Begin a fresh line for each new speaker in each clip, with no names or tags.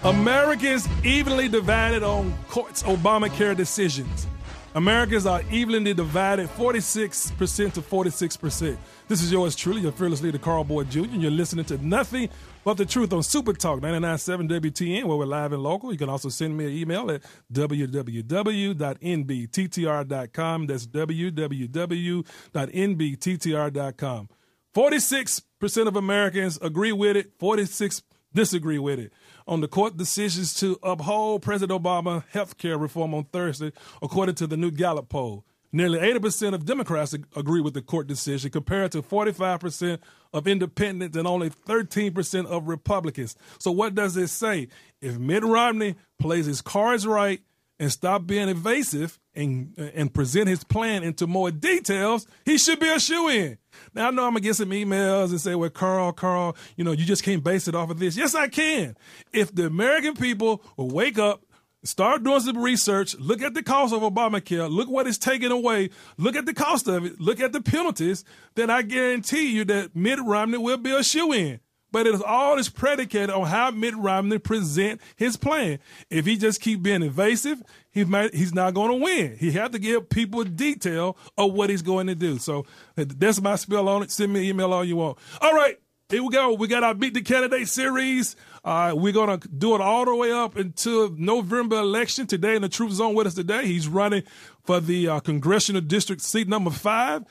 Americans evenly divided on courts' Obamacare decisions. Americans are evenly divided 46% to 46%. This is yours truly, your fearless leader, Carl Boyd Jr., and you're listening to Nothing But the Truth on Super Talk 99.7 WTN, where we're live and local. You can also send me an email at www.nbttr.com. That's www.nbttr.com. 46% of Americans agree with it, 46% disagree with it. On the court decisions to uphold President Obama's health care reform on Thursday, according to the new Gallup poll. Nearly 80% of Democrats agree with the court decision, compared to 45% of independents and only 13% of Republicans. So what does it say? If Mitt Romney plays his cards right and stop being evasive and present his plan into more details, he should be a shoo-in. Now, I know I'm going to get some emails and say, well, Carl, you just can't base it off of this. Yes, I can. If the American people will wake up, start doing some research, look at the cost of Obamacare, look what it's taken away, look at the cost of it, look at the penalties, then I guarantee you that Mitt Romney will be a shoo-in. But it is all is predicated on how Mitt Romney present his plan. If he just keep being evasive, he's not going to win. He has to give people detail of what he's going to do. So that's my spiel on it. Send me an email all you want. All right, here we go. We got our Beat the Candidate series. We're going to do it all the way up until November election. Today in the Truth Zone with us today, he's running for the Congressional District seat number 5.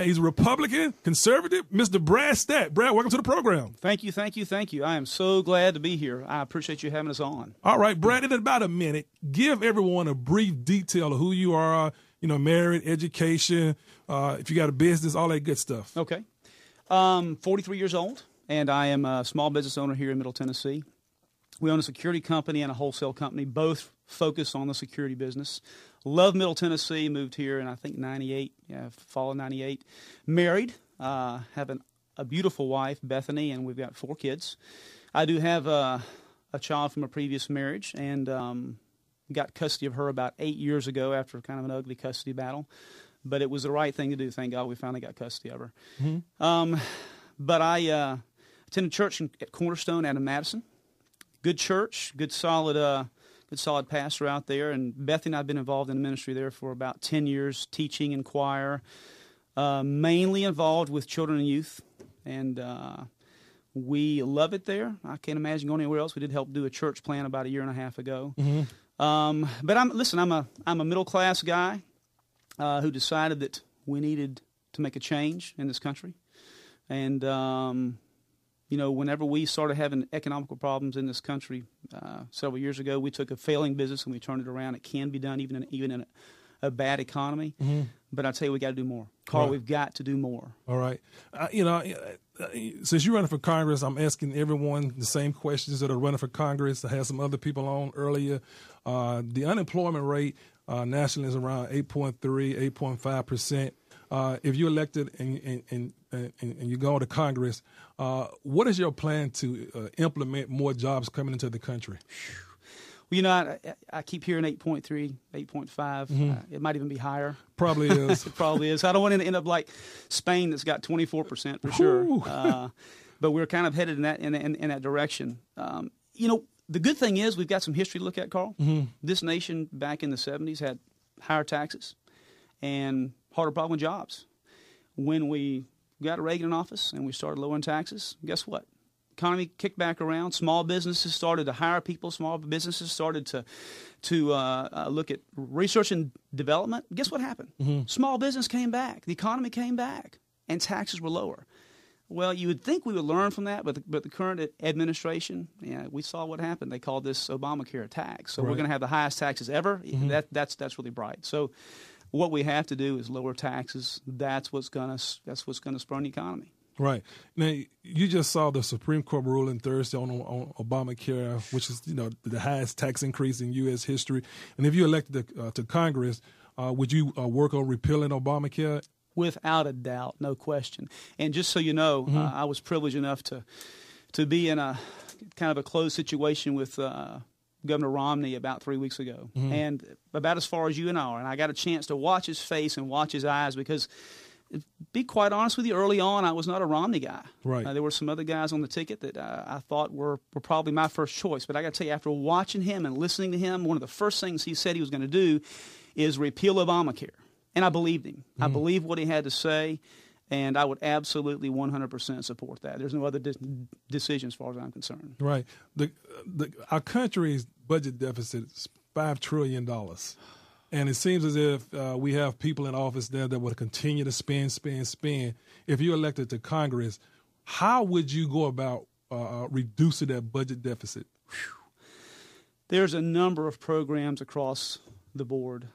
He's a Republican, conservative, Mr. Brad Staats. Brad, welcome to the program.
Thank you. I am so glad to be here. I appreciate you having us on.
All right, Brad, in about a minute, give everyone a brief detail of who you are, married, education, if you got a business, all that good stuff.
Okay. 43 years old. And I am a small business owner here in Middle Tennessee. We own a security company and a wholesale company, both focus on the security business. Love Middle Tennessee, moved here in, I think, 98, fall of 98. Married, have a beautiful wife, Bethany, and we've got 4 kids. I do have a child from a previous marriage, and got custody of her about 8 years ago after kind of an ugly custody battle. But it was the right thing to do. Thank God we finally got custody of her. Mm-hmm. But I attended church at Cornerstone out of Madison. Good church, good solid pastor out there. And Bethany and I have been involved in the ministry there for about 10 years, teaching and choir, mainly involved with children and youth. And we love it there. I can't imagine going anywhere else. We did help do a church plan about 1.5 years ago. Mm-hmm. But I'm a middle class guy who decided that we needed to make a change in this country. And whenever we started having economical problems in this country several years ago, we took a failing business and we turned it around. It can be done even in a bad economy. Mm-hmm. But I tell you, we got to do more. Carl, right. We've got to do more.
All right. Since you're running for Congress, I'm asking everyone the same questions that are running for Congress. I had some other people on earlier. The unemployment rate nationally is around 8.3, 8.5%. If you're elected and you go to Congress, what is your plan to implement more jobs coming into the country?
Well, I keep hearing 8.3, 8.5. Mm-hmm. It might even be higher.
Probably is.
It probably is. I don't want to end up like Spain that's got 24% for sure. But we're kind of headed in that direction. The good thing is we've got some history to look at, Carl. Mm-hmm. This nation back in the 70s had higher taxes and harder problem with jobs. When we got Reagan in office and we started lowering taxes, guess what? Economy kicked back around. Small businesses started to hire people. Small businesses started to look at research and development. Guess what happened? Mm-hmm. Small business came back. The economy came back, and taxes were lower. Well, you would think we would learn from that, but the current administration, we saw what happened. They called this Obamacare tax. So We're going to have the highest taxes ever. Mm-hmm. That's really bright. So what we have to do is lower taxes. That's what's going to spur an economy.
Right. Now, you just saw the Supreme Court ruling Thursday on Obamacare, which is the highest tax increase in U.S. history. And if you elected to Congress, would you work on repealing Obamacare?
Without a doubt, no question. And just so you know, mm-hmm. I was privileged enough to be in a kind of a closed situation with Governor Romney about 3 weeks ago, mm-hmm. and about as far as you and I are. And I got a chance to watch his face and watch his eyes because be quite honest with you, early on, I was not a Romney guy.
Right.
There were some other guys on the ticket that I thought were probably my first choice. But I got to tell you, after watching him and listening to him, one of the first things he said he was going to do is repeal Obamacare. And I believed him. I believed what he had to say, and I would absolutely 100% support that. There's no other decision as far as I'm concerned.
Right. Our country's budget deficit is $5 trillion. And it seems as if we have people in office there that will continue to spend. If you're elected to Congress, how would you go about reducing that budget deficit?
There's a number of programs across the board.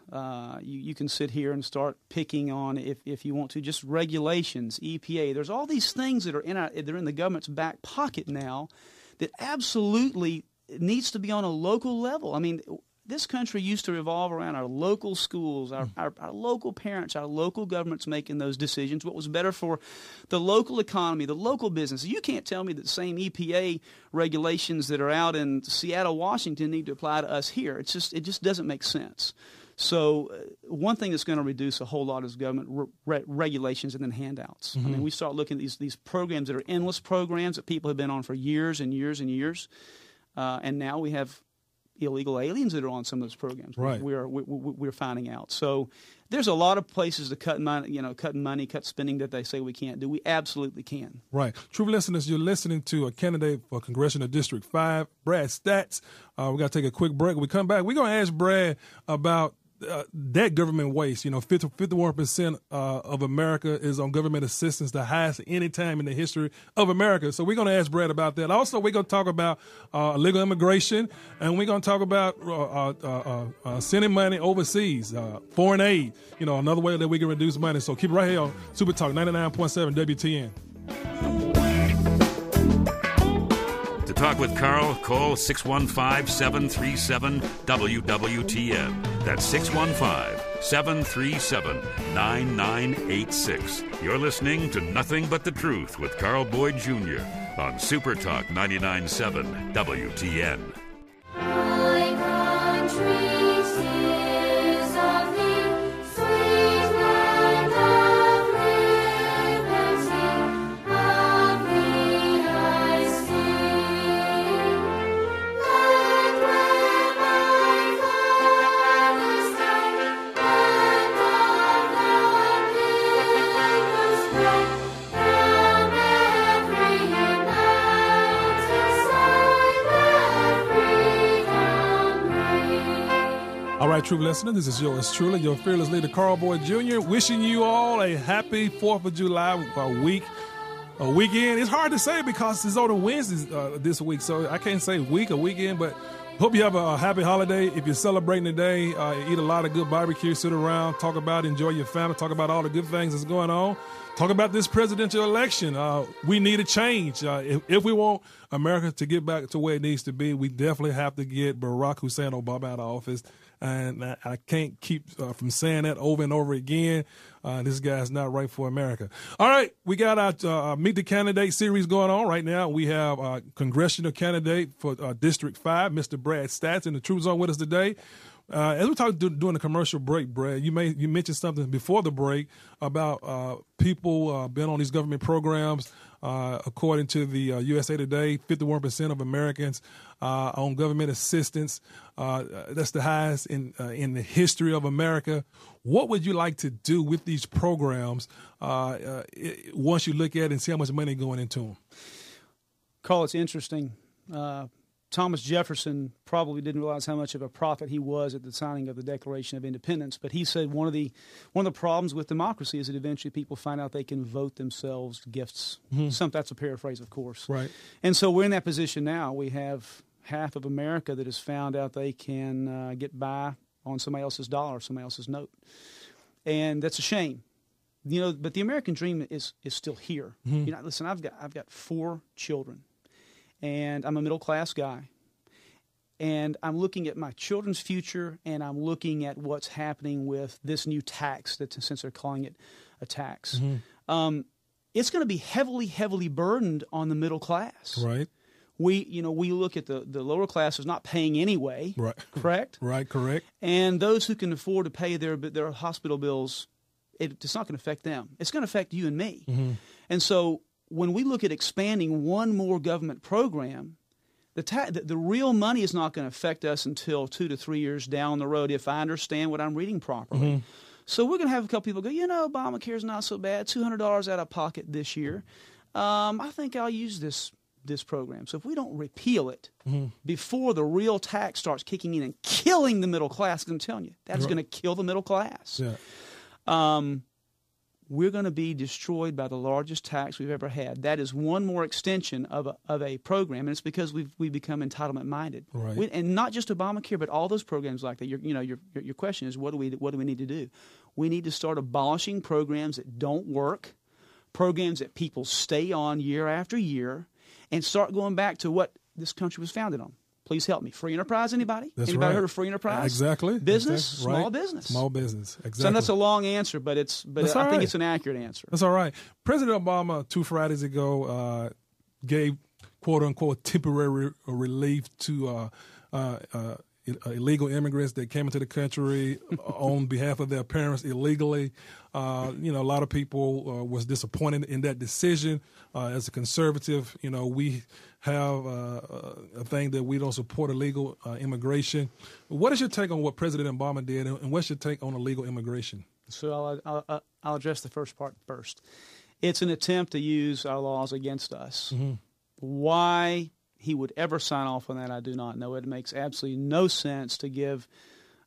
You can sit here and start picking on, if you want to, just regulations, EPA. There's all these things that are they're in the government's back pocket now that absolutely needs to be on a local level. I mean, this country used to revolve around our local schools, our local parents, our local governments making those decisions, what was better for the local economy, the local business. You can't tell me that the same EPA regulations that are out in Seattle, Washington need to apply to us here. It just doesn't make sense. So one thing that's going to reduce a whole lot is government regulations and then handouts. I mean, we start looking at these programs that are endless programs that people have been on for years and years and years, and now we have illegal aliens that are on some of those programs.
Right.
We're finding out. So there's a lot of places to cut money, cut spending that they say we can't do. We absolutely can.
Right. True listeners, you're listening to a candidate for Congressional District 5, Brad Staats. We got to take a quick break. When we come back, we're going to ask Brad about debt government waste. 51% of America is on government assistance, the highest at any time in the history of America. So we're going to ask Brad about that. Also, we're going to talk about illegal immigration, and we're going to talk about sending money overseas, foreign aid, another way that we can reduce money. So keep it right here on Super Talk 99.7 WTN.
To talk with Carl, call 615-737-WWTN. That's 615-737-9986. You're listening to Nothing But the Truth with Carl Boyd Jr. on Super Talk 99.7 WTN.
All right, true listener, this is yours truly, your fearless leader, Carl Boyd Jr., wishing you all a happy 4th of July weekend. It's hard to say because it's only Wednesdays this week, so I can't say week or weekend, but hope you have a happy holiday. If you're celebrating today, eat a lot of good barbecue, sit around, talk about, enjoy your family, talk about all the good things that's going on. Talk about this presidential election. We need a change. If we want America to get back to where it needs to be, we definitely have to get Barack Hussein Obama out of office. And I can't keep from saying that over and over again. This guy's not right for America. All right, we got our Meet the Candidate series going on right now. We have a congressional candidate for District 5, Mr. Brad Staats, in the Truth Zone with us today. As we talked during the commercial break, Brad, you mentioned something before the break about people being on these government programs. According to the USA Today, 51% of Americans on government assistance. That's the highest in the history of America. What would you like to do with these programs once you look at it and see how much money going into them?
Carl, it's interesting. Thomas Jefferson probably didn't realize how much of a prophet he was at the signing of the Declaration of Independence, but he said one of the problems with democracy is that eventually people find out they can vote themselves gifts. That's a paraphrase, of course.
Right.
And so we're in that position now. We have half of America that has found out they can get by on somebody else's dollar, somebody else's note, and that's a shame. But the American dream is still here. Listen, I've got 4 children. And I'm a middle-class guy, and I'm looking at my children's future, and I'm looking at what's happening with this new tax, since they're calling it a tax. It's going to be heavily, heavily burdened on the middle class.
Right.
We look at the lower classes not paying anyway. Right. Correct.
Right. Correct.
And those who can afford to pay their hospital bills it's not going to affect them. It's going to affect you and me. And so when we look at expanding one more government program, the real money is not going to affect us until 2 to 3 years down the road, if I understand what I'm reading properly. So we're going to have a couple people go, Obamacare is not so bad, $200 out of pocket this year. I think I'll use this program. So if we don't repeal it before the real tax starts kicking in and killing the middle class, 'cause I'm telling you, that's going to kill the middle class. We're going to be destroyed by the largest tax we've ever had. That is one more extension of a program, and it's because we've become entitlement minded.
Right.
And not just Obamacare, but all those programs like that. Your question is, what do we need to do? We need to start abolishing programs that don't work, programs that people stay on year after year, and start going back to what this country was founded on. Please help me. Free enterprise, anybody?
That's
Anybody
right.
heard of free enterprise?
Exactly.
Business,
Exactly. Right.
small business.
Small business. Exactly.
So that's a long answer, but I think it's an accurate answer.
That's all right. President Obama 2 Fridays ago gave quote unquote temporary relief to illegal immigrants that came into the country on behalf of their parents illegally. A lot of people was disappointed in that decision. As a conservative, we have a thing that we don't support illegal immigration. What is your take on what President Obama did, and what's your take on illegal immigration?
So I'll address the first part first. It's an attempt to use our laws against us. Why he would ever sign off on that, I do not know. It makes absolutely no sense to give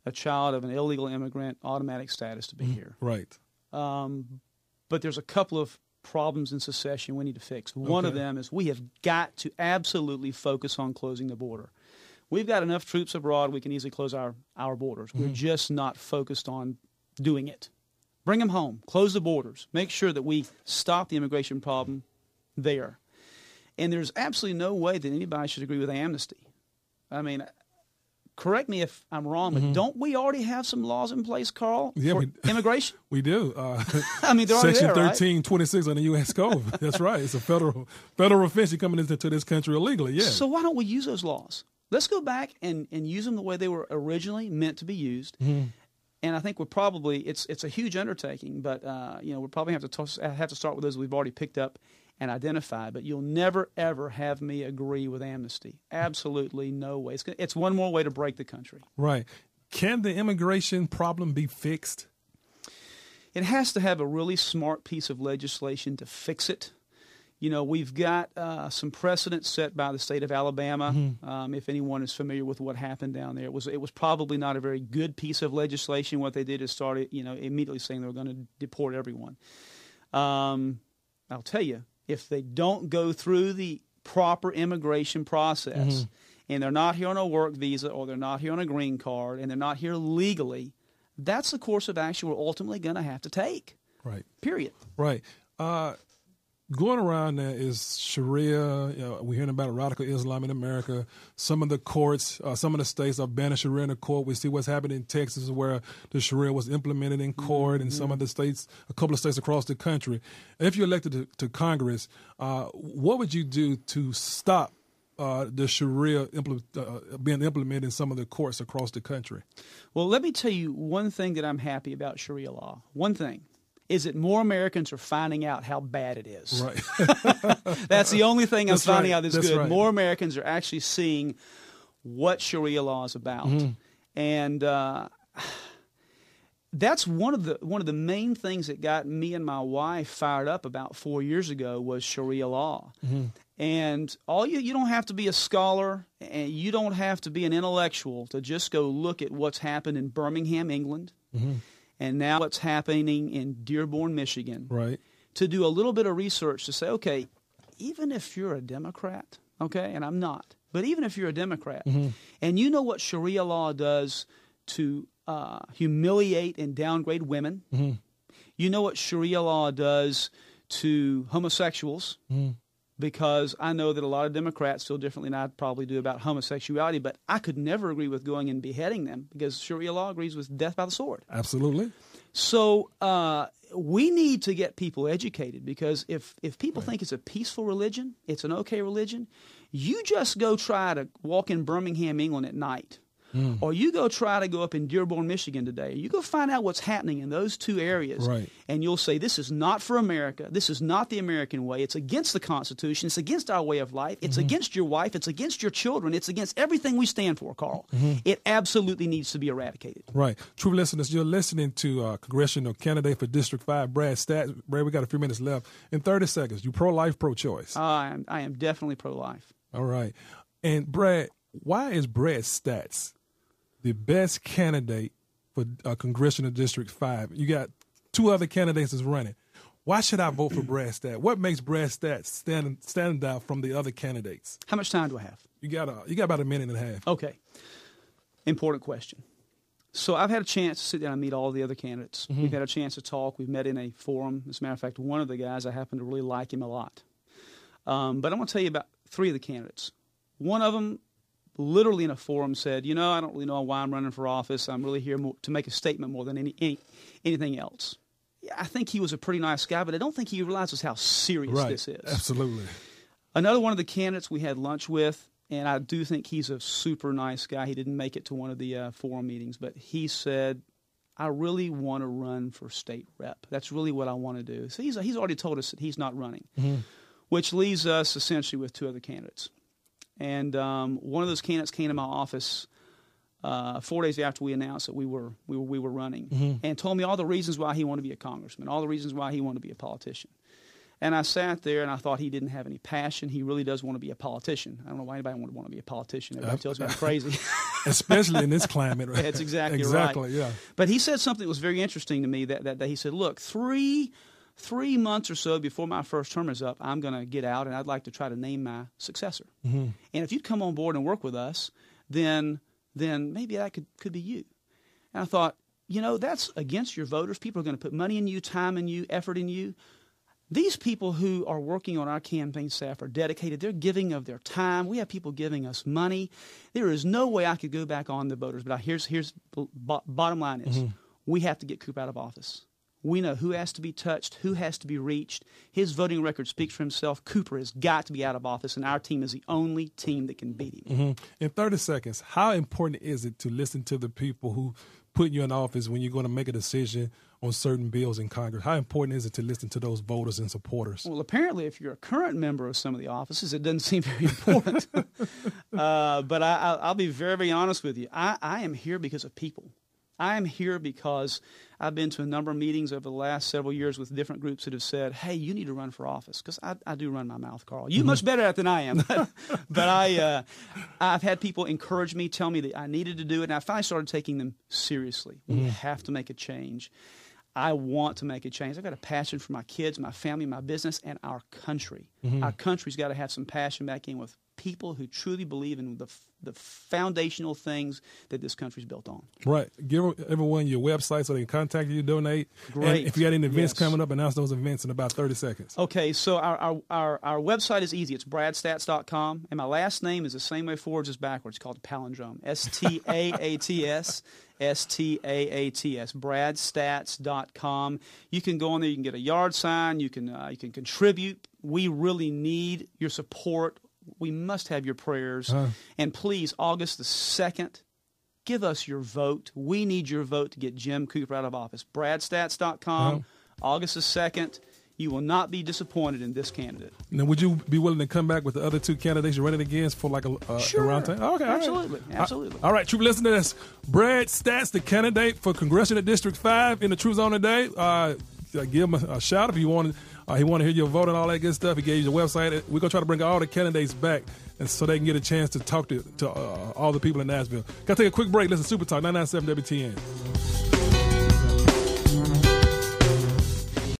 a child of an illegal immigrant automatic status to be here.
Right.
But there's a couple of problems in secession we need to fix. One of them is we have got to absolutely focus on closing the border. We've got enough troops abroad, we can easily close our borders. We're just not focused on doing it. Bring them home. Close the borders. Make sure that we stop the immigration problem there. And there's absolutely no way that anybody should agree with amnesty. I mean, correct me if I'm wrong, but don't we already have some laws in place, Carl, for immigration?
We do.
I mean, they're already
Section
there,
1326 on the U.S. Code. That's right. It's a federal offense. You're coming into this country illegally. Yeah.
So why don't we use those laws? Let's go back and use them the way they were originally meant to be used. And I think we're probably it's a huge undertaking, but we'll probably have to start with those we've already picked up and identified. But you'll never ever have me agree with amnesty. Absolutely no way. It's one more way to break the country.
Right. Can the immigration problem be fixed?
It has to have a really smart piece of legislation to fix it. We've got some precedents set by the state of Alabama. If anyone is familiar with what happened down there, it was probably not a very good piece of legislation. What they did is started, immediately saying they were going to deport everyone. I'll tell you, if they don't go through the proper immigration process, and they're not here on a work visa, or they're not here on a green card, and they're not here legally, that's the course of action we're ultimately going to have to take.
Right.
Period.
Right. Going around there is Sharia. We're hearing about radical Islam in America. Some of the courts, some of the states are banning Sharia in the court. We see what's happening in Texas, where the Sharia was implemented in court, and some of the states, a couple of states across the country. If you're elected to Congress, what would you do to stop the Sharia being implemented in some of the courts across the country?
Well, let me tell you one thing that I'm happy about Sharia law. One thing is that more Americans are finding out how bad it is.
Right.
That's the only thing I'm finding out that's good.
Right.
More Americans are actually seeing what Sharia law is about. And that's one of the main things that got me and my wife fired up about 4 years ago was Sharia law. And you don't have to be a scholar, and you don't have to be an intellectual to just go look at what's happened in Birmingham, England, and now what's happening in Dearborn, Michigan.
Right.
To do a little bit of research to say, okay, even if you're a Democrat, okay, and I'm not, but even if you're a Democrat, and you know what Sharia law does to humiliate and downgrade women, you know what Sharia law does to homosexuals, because I know that a lot of Democrats feel differently than I probably do about homosexuality, but I could never agree with going and beheading them, because Sharia law agrees with death by the sword.
Absolutely.
So we need to get people educated, because if people think it's a peaceful religion, it's an okay religion, you just go try to walk in Birmingham, England at night, or you go try to go up in Dearborn, Michigan today, you go find out what's happening in those two areas,
Right.
and you'll say, this is not for America. This is not the American way. It's against the Constitution. It's against our way of life. It's against your wife. It's against your children. It's against everything we stand for, Carl. It absolutely needs to be eradicated.
Right. True listeners, you're listening to congressional candidate for District 5, Brad Staats. Brad, we got a few minutes left. In 30 seconds, you pro-life, pro-choice?
I am definitely pro-life.
All right. And Brad, why is Brad Staats the best candidate for congressional District 5? You got two other candidates that's running. Why should I vote for Brad Staats? What makes Brad Staats stand out from the other candidates?
How much time do I have?
You got about a minute and a half.
Okay. Important question. So I've had a chance to sit down and meet all the other candidates. We've had a chance to talk. We've met in a forum. As a matter of fact, one of the guys, I happen to really like him a lot. But I'm going to tell you about three of the candidates. One of them, literally in a forum, said, I don't really know why I'm running for office. I'm really here to make a statement more than anything else. Yeah, I think he was a pretty nice guy, but I don't think he realizes how serious this is.
Absolutely.
Another one of the candidates we had lunch with, and I do think he's a super nice guy. He didn't make it to one of the forum meetings, but he said, I really want to run for state rep. That's really what I want to do. So he's already told us that he's not running, which leaves us essentially with two other candidates. And one of those candidates came to my office 4 days after we announced that we were running, and told me all the reasons why he wanted to be a congressman, all the reasons why he wanted to be a politician. And I sat there and I thought he didn't have any passion. He really does want to be a politician. I don't know why anybody would want to be a politician. Everybody tells me I'm crazy.
Especially in this climate. Right?
That's exactly right.
Exactly, yeah.
But he said something that was very interesting to me that he said, look, three months or so before my first term is up, I'm going to get out and I'd like to try to name my successor. And if you'd come on board and work with us, then maybe that could be you. And I thought, that's against your voters. People are going to put money in you, time in you, effort in you. These people who are working on our campaign staff are dedicated. They're giving of their time. We have people giving us money. There is no way I could go back on the voters. But here's bottom line is we have to get Cooper out of office. We know who has to be touched, who has to be reached. His voting record speaks for himself. Cooper has got to be out of office, and our team is the only team that can beat him.
In 30 seconds, how important is it to listen to the people who put you in office when you're going to make a decision on certain bills in Congress? How important is it to listen to those voters and supporters?
Well, apparently, if you're a current member of some of the offices, it doesn't seem very important. But I'll be very, very honest with you. I am here because of people. I am here because I've been to a number of meetings over the last several years with different groups that have said, hey, you need to run for office. Because I do run my mouth, Carl. You're much better at it than I am. But I've had people encourage me, tell me that I needed to do it, and I finally started taking them seriously. We have to make a change. I want to make a change. I've got a passion for my kids, my family, my business, and our country. Our country's got to have some passion back in with people who truly believe in the foundational things that this country's built on.
Right. Give everyone your website so they can contact you, donate.
Great.
And if you got any events coming up, announce those events in about 30 seconds. Okay,
so our website is easy. It's bradstats.com, and my last name is the same way forwards as backwards. It's called palindrome. STAATS. STAATS, bradstats.com. You can go on there. You can get a yard sign. You can contribute. We really need your support. We must have your prayers. And please, August the 2nd, give us your vote. We need your vote to get Jim Cooper out of office. bradstats.com, August the 2nd. You will not be disappointed in this candidate.
Now, would you be willing to come back with the other two candidates you're running against for like a round time? Okay,
absolutely, absolutely.
All right, True listeners, Brad Staats, the candidate for Congressional District 5 in the True Zone today. Give him a shout if you want. He want to hear your vote and all that good stuff. He gave you the website. We're going to try to bring all the candidates back and so they can get a chance to talk to all the people in Nashville. Got to take a quick break. Listen to Super Talk 99.7 WTN.